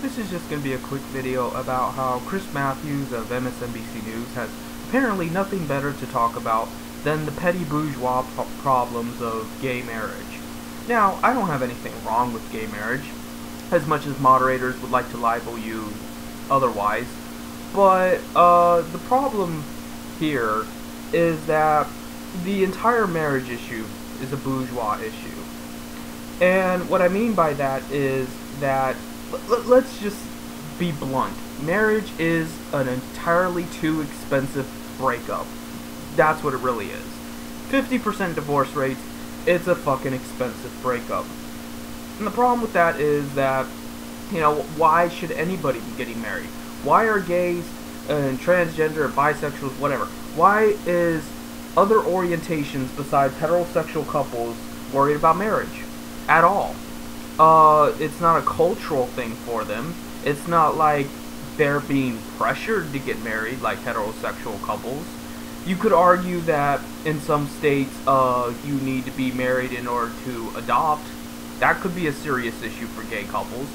This is just going to be a quick video about how Chris Matthews of MSNBC News has apparently nothing better to talk about than the petty bourgeois problems of gay marriage. Now, I don't have anything wrong with gay marriage, as much as moderators would like to libel you otherwise, but the problem here is that the entire marriage issue is a bourgeois issue. And what I mean by that is that let's just be blunt. Marriage is an entirely too expensive breakup. That's what it really is. 50% divorce rates, it's a fucking expensive breakup. And the problem with that is that, you know, why should anybody be getting married? Why are gays and transgender and bisexuals, whatever, why is other orientations besides heterosexual couples worried about marriage at all? It's not a cultural thing for them. It's not like they're being pressured to get married like heterosexual couples. You could argue that in some states, you need to be married in order to adopt. That could be a serious issue for gay couples.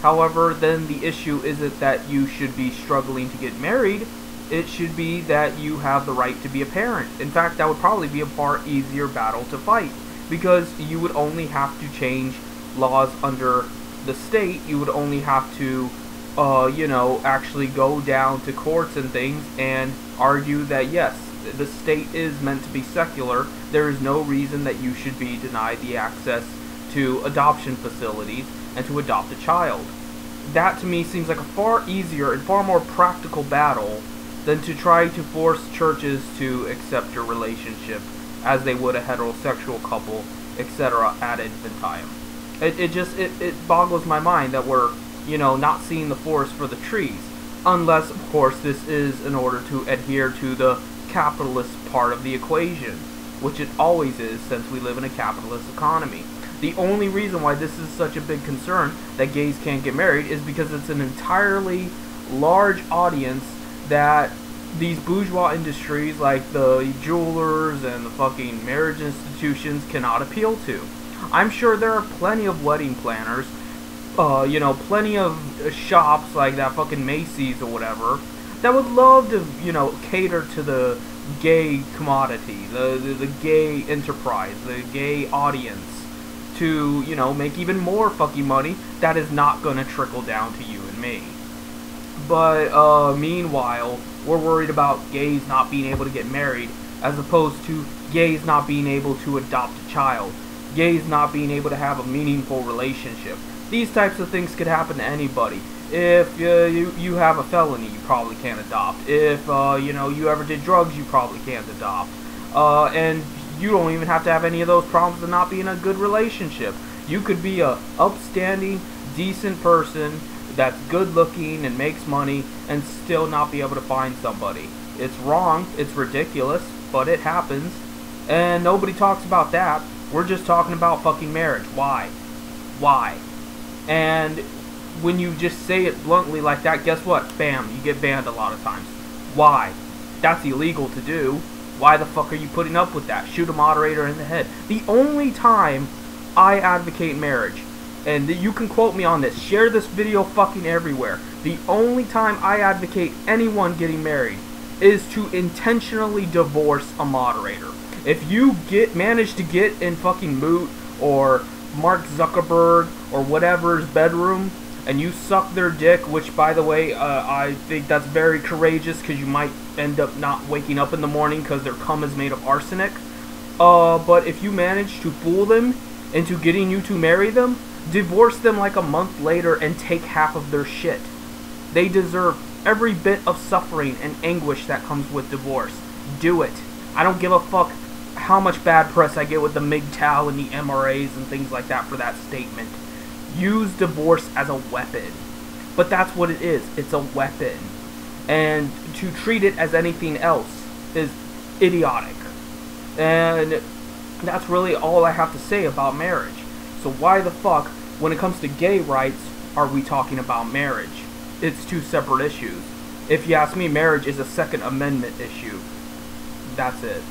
However, then the issue isn't that you should be struggling to get married. It should be that you have the right to be a parent. In fact, that would probably be a far easier battle to fight, because you would only have to change laws under the state. You would only have to, you know, actually go down to courts and things and argue that yes, the state is meant to be secular. There is no reason that you should be denied the access to adoption facilities and to adopt a child. That to me seems like a far easier and far more practical battle than to try to force churches to accept your relationship as they would a heterosexual couple, etc. ad infinitum. It boggles my mind that we're, you know, not seeing the forest for the trees. Unless, of course, this is in order to adhere to the capitalist part of the equation, which it always is since we live in a capitalist economy. The only reason why this is such a big concern that gays can't get married is because it's an entirely large audience that these bourgeois industries like the jewelers and the fucking marriage institutions cannot appeal to. I'm sure there are plenty of wedding planners, you know, plenty of shops like that fucking Macy's or whatever, that would love to, you know, cater to the gay commodity, the gay enterprise, the gay audience, to, you know, make even more fucking money that is not gonna trickle down to you and me. But, meanwhile, we're worried about gays not being able to get married, as opposed to gays not being able to adopt a child, gays not being able to have a meaningful relationship. These types of things could happen to anybody. If you have a felony, you probably can't adopt. If, you know, you ever did drugs, you probably can't adopt. And you don't even have to have any of those problems to not be in a good relationship. You could be a upstanding, decent person that's good looking and makes money and still not be able to find somebody. It's wrong, it's ridiculous, but it happens. And nobody talks about that. We're just talking about fucking marriage. Why? Why? And when you just say it bluntly like that, guess what? Bam, you get banned a lot of times. Why? That's illegal to do. Why the fuck are you putting up with that? Shoot a moderator in the head. The only time I advocate marriage, and you can quote me on this, share this video fucking everywhere, the only time I advocate anyone getting married is to intentionally divorce a moderator. If you manage to get in fucking Moot or Mark Zuckerberg or whatever's bedroom and you suck their dick, which by the way, I think that's very courageous because you might end up not waking up in the morning because their cum is made of arsenic. But if you manage to fool them into getting you to marry them, divorce them like a month later and take half of their shit. They deserve every bit of suffering and anguish that comes with divorce. Do it. I don't give a fuck how much bad press I get with the MGTOW and the MRAs and things like that for that statement. Use divorce as a weapon. But that's what it is. It's a weapon. And to treat it as anything else is idiotic. And that's really all I have to say about marriage. So why the fuck, when it comes to gay rights, are we talking about marriage? It's two separate issues. If you ask me, marriage is a Second Amendment issue. That's it.